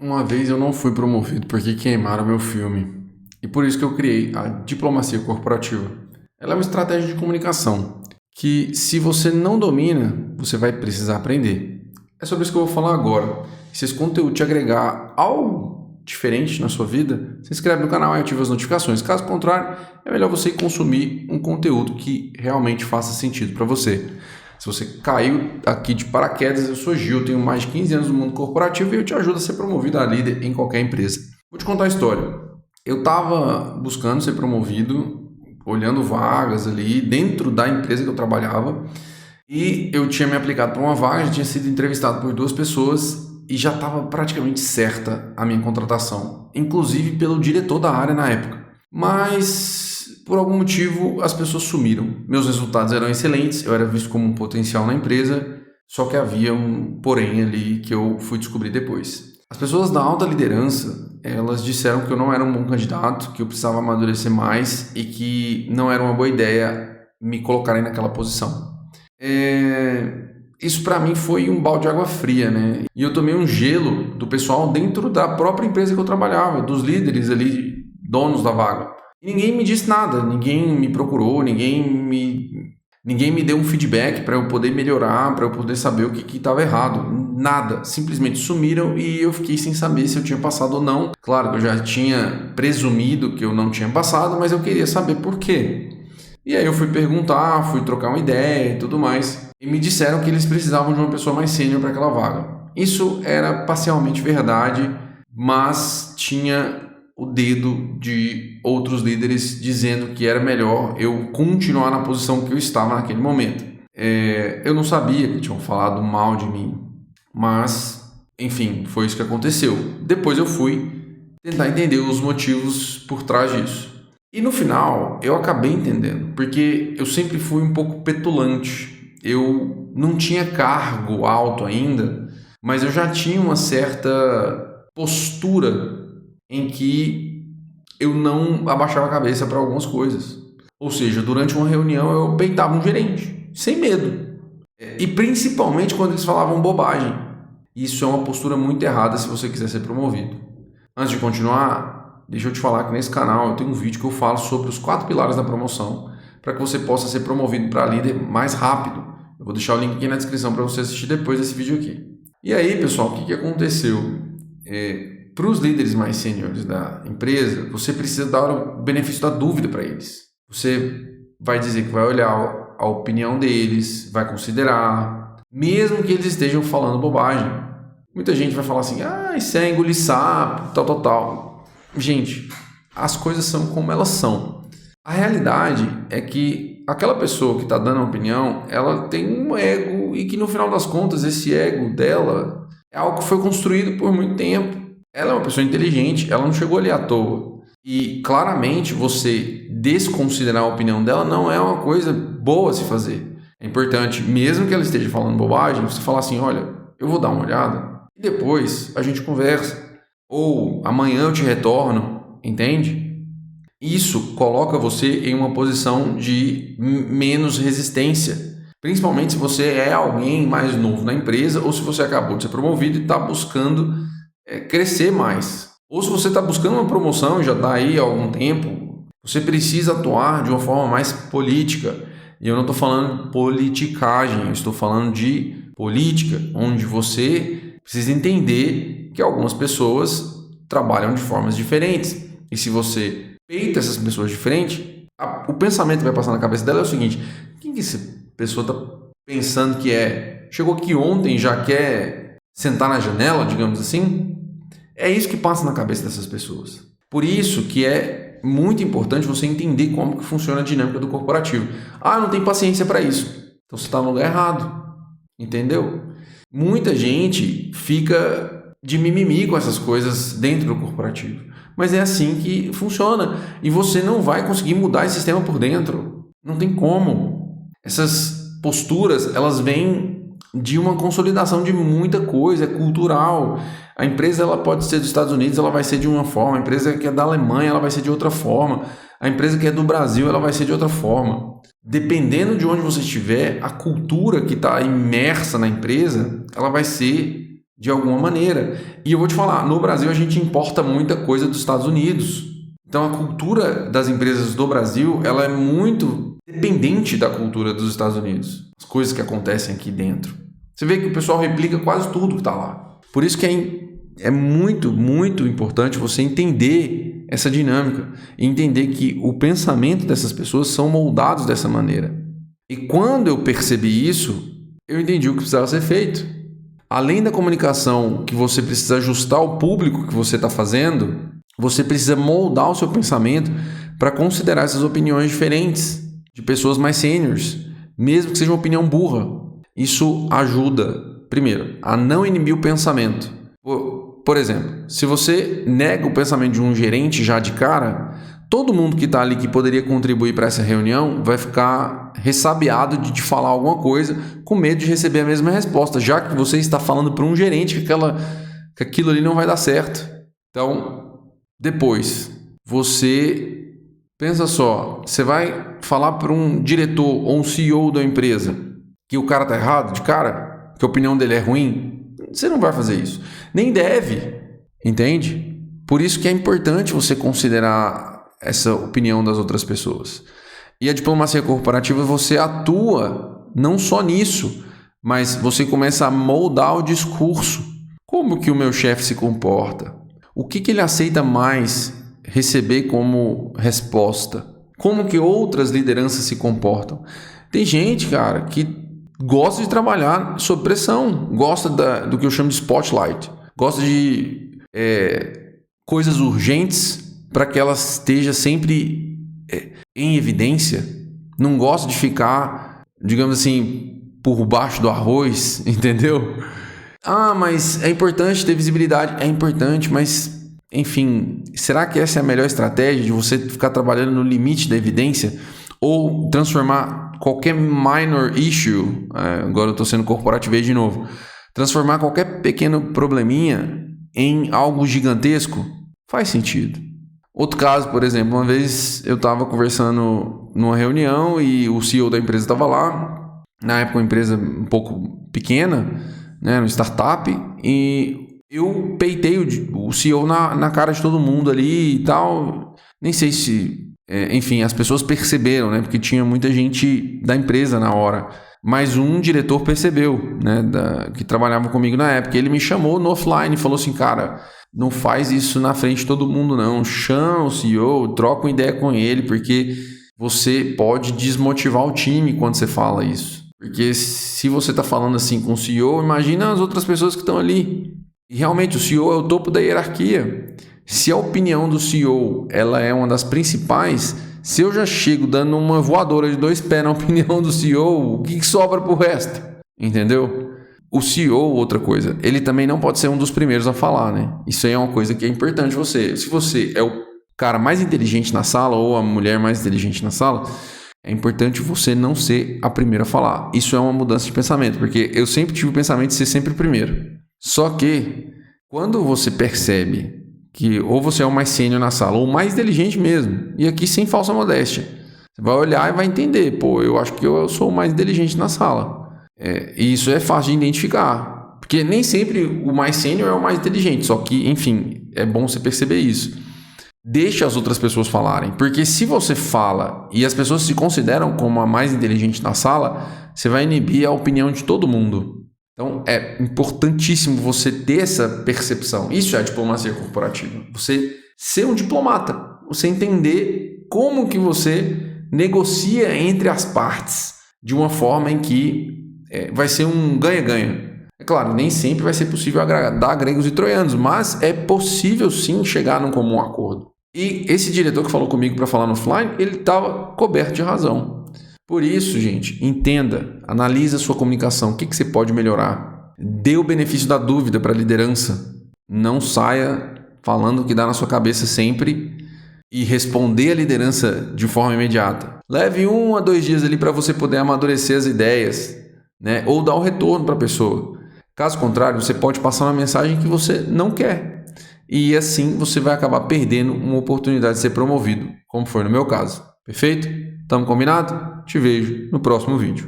Uma vez eu não fui promovido porque queimaram meu filme. E por isso que eu criei a diplomacia corporativa. Ela é uma estratégia de comunicação que, se você não domina, você vai precisar aprender. É sobre isso que eu vou falar agora. Se esse conteúdo te agregar algo diferente na sua vida, se inscreve no canal e ativa as notificações. Caso contrário, é melhor você consumir um conteúdo que realmente faça sentido para você. Se você caiu aqui de paraquedas, eu sou Gil, tenho mais de 15 anos no mundo corporativo e eu te ajudo a ser promovido a líder em qualquer empresa. Vou te contar a história. Eu estava buscando ser promovido, olhando vagas ali dentro da empresa que eu trabalhava, e eu tinha me aplicado para uma vaga, já tinha sido entrevistado por 2 pessoas e já estava praticamente certa a minha contratação, inclusive pelo diretor da área na época. Mas por algum motivo as pessoas sumiram. Meus resultados eram excelentes, eu era visto como um potencial na empresa, só que havia um porém ali que eu fui descobrir depois. As pessoas da alta liderança, elas disseram que eu não era um bom candidato, que eu precisava amadurecer mais e que não era uma boa ideia me colocarem naquela posição. Isso para mim foi um balde de água fria, né? E eu tomei um gelo do pessoal dentro da própria empresa que eu trabalhava, dos líderes ali, donos da vaga. E ninguém me disse nada, ninguém me procurou, ninguém me deu um feedback para eu poder melhorar, para eu poder saber o que estava errado. Nada, simplesmente sumiram e eu fiquei sem saber se eu tinha passado ou não. Claro que eu já tinha presumido que eu não tinha passado, mas eu queria saber por quê. E aí eu fui perguntar, fui trocar uma ideia e tudo mais. E me disseram que eles precisavam de uma pessoa mais sênior para aquela vaga. Isso era parcialmente verdade, mas tinha o dedo de outros líderes dizendo que era melhor eu continuar na posição que eu estava naquele momento. Eu não sabia que tinham falado mal de mim, mas, enfim, foi isso que aconteceu. Depois eu fui tentar entender os motivos por trás disso. E no final, eu acabei entendendo, porque eu sempre fui um pouco petulante. Eu não tinha cargo alto ainda, mas eu já tinha uma certa postura em que eu não abaixava a cabeça para algumas coisas. Ou seja, durante uma reunião eu peitava um gerente, sem medo. E principalmente quando eles falavam bobagem. Isso é uma postura muito errada se você quiser ser promovido. Antes de continuar, deixa eu te falar que nesse canal eu tenho um vídeo que eu falo sobre os 4 pilares da promoção para que você possa ser promovido para líder mais rápido. Eu vou deixar o link aqui na descrição para você assistir depois desse vídeo aqui. E aí, pessoal, o que aconteceu? Para os líderes mais sêniores da empresa, você precisa dar o benefício da dúvida para eles. Você vai dizer que vai olhar a opinião deles, vai considerar, mesmo que eles estejam falando bobagem. Muita gente vai falar assim, isso é engolir sapo, tal. Gente, as coisas são como elas são. A realidade é que aquela pessoa que está dando a opinião, ela tem um ego e que no final das contas esse ego dela é algo que foi construído por muito tempo. Ela é uma pessoa inteligente, ela não chegou ali à toa. E claramente você desconsiderar a opinião dela não é uma coisa boa a se fazer. É importante, mesmo que ela esteja falando bobagem, você falar assim, olha, eu vou dar uma olhada e depois a gente conversa. Ou amanhã eu te retorno, entende? Isso coloca você em uma posição de menos resistência. Principalmente se você é alguém mais novo na empresa ou se você acabou de ser promovido e está buscando crescer mais. Ou se você está buscando uma promoção e já está aí há algum tempo, você precisa atuar de uma forma mais política. E eu não estou falando de politicagem, eu estou falando de política, onde você precisa entender que algumas pessoas trabalham de formas diferentes. E se você peita essas pessoas diferentes, o pensamento que vai passar na cabeça dela é o seguinte, quem que essa pessoa está pensando que é? Chegou aqui ontem e já quer sentar na janela, digamos assim? É isso que passa na cabeça dessas pessoas. Por isso que é muito importante você entender como que funciona a dinâmica do corporativo. Eu não tenho paciência para isso. Então você está no lugar errado. Entendeu? Muita gente fica de mimimi com essas coisas dentro do corporativo. Mas é assim que funciona. E você não vai conseguir mudar esse sistema por dentro. Não tem como. Essas posturas, elas vêm de uma consolidação de muita coisa, é cultural. A empresa ela pode ser dos Estados Unidos, ela vai ser de uma forma. A empresa que é da Alemanha, ela vai ser de outra forma. A empresa que é do Brasil, ela vai ser de outra forma. Dependendo de onde você estiver, a cultura que está imersa na empresa, ela vai ser de alguma maneira. E eu vou te falar, no Brasil a gente importa muita coisa dos Estados Unidos. Então a cultura das empresas do Brasil, ela é muito dependente da cultura dos Estados Unidos. As coisas que acontecem aqui dentro. Você vê que o pessoal replica quase tudo que está lá. Por isso que é muito, muito importante você entender essa dinâmica e entender que o pensamento dessas pessoas são moldados dessa maneira. E quando eu percebi isso, eu entendi o que precisava ser feito. Além da comunicação que você precisa ajustar ao público que você está fazendo, você precisa moldar o seu pensamento para considerar essas opiniões diferentes de pessoas mais sêniores, mesmo que seja uma opinião burra. Isso ajuda, primeiro, a não inibir o pensamento. Por exemplo, se você nega o pensamento de um gerente já de cara, todo mundo que está ali que poderia contribuir para essa reunião vai ficar ressabiado de te falar alguma coisa, com medo de receber a mesma resposta, já que você está falando para um gerente que aquilo ali não vai dar certo. Então, depois, você pensa só, você vai falar para um diretor ou um CEO da empresa que o cara está errado de cara, que a opinião dele é ruim, você não vai fazer isso. Nem deve, entende? Por isso que é importante você considerar essa opinião das outras pessoas. E a diplomacia corporativa, você atua não só nisso, mas você começa a moldar o discurso. Como que o meu chefe se comporta? O que ele aceita mais receber como resposta? Como que outras lideranças se comportam? Tem gente, cara, que gosta de trabalhar sob pressão, gosta do que eu chamo de spotlight, gosta de coisas urgentes para que ela esteja sempre em evidência, não gosta de ficar, digamos assim, por baixo do arroz, entendeu? Ah, mas é importante ter visibilidade, é importante, mas enfim, será que essa é a melhor estratégia de você ficar trabalhando no limite da evidência ou transformar qualquer minor issue, agora eu estou sendo corporativo de novo, transformar qualquer pequeno probleminha em algo gigantesco? Faz sentido. Outro caso, por exemplo, uma vez eu estava conversando numa reunião e o CEO da empresa estava lá, na época uma empresa um pouco pequena, né, uma startup, e eu peitei o CEO na cara de todo mundo ali e tal. Nem sei se, enfim, as pessoas perceberam, né, porque tinha muita gente da empresa na hora. Mas um diretor percebeu, né, que trabalhava comigo na época. Ele me chamou no offline e falou assim, cara, não faz isso na frente de todo mundo não. Chama o CEO, troca uma ideia com ele, porque você pode desmotivar o time quando você fala isso. Porque se você está falando assim com o CEO, imagina as outras pessoas que estão ali. E realmente o CEO é o topo da hierarquia. Se a opinião do CEO ela é uma das principais, se eu já chego dando uma voadora de 2 pés na opinião do CEO, o que sobra pro resto? Entendeu? O CEO, outra coisa, ele também não pode ser um dos primeiros a falar, né? Isso aí é uma coisa que é importante você. Se você é o cara mais inteligente na sala ou a mulher mais inteligente na sala, é importante você não ser a primeira a falar. Isso é uma mudança de pensamento, porque eu sempre tive o pensamento de ser sempre o primeiro. Só que, quando você percebe que ou você é o mais sênior na sala, ou o mais inteligente mesmo, e aqui sem falsa modéstia, você vai olhar e vai entender, pô, eu acho que eu sou o mais inteligente na sala. E isso é fácil de identificar, porque nem sempre o mais sênior é o mais inteligente, só que, enfim, é bom você perceber isso. Deixa as outras pessoas falarem, porque se você fala e as pessoas se consideram como a mais inteligente na sala, você vai inibir a opinião de todo mundo. Então, é importantíssimo você ter essa percepção. Isso é a diplomacia corporativa. Você ser um diplomata. Você entender como que você negocia entre as partes de uma forma em que vai ser um ganha-ganha. É claro, nem sempre vai ser possível agradar gregos e troianos, mas é possível sim chegar num comum acordo. E esse diretor que falou comigo para falar no offline, ele estava coberto de razão. Por isso, gente, entenda, analise a sua comunicação, o que você pode melhorar. Dê o benefício da dúvida para a liderança. Não saia falando o que dá na sua cabeça sempre e responder a liderança de forma imediata. Leve 1 a 2 dias ali para você poder amadurecer as ideias, né? Ou dar um retorno para a pessoa. Caso contrário, você pode passar uma mensagem que você não quer. E assim você vai acabar perdendo uma oportunidade de ser promovido, como foi no meu caso. Perfeito? Tamo combinado? Te vejo no próximo vídeo.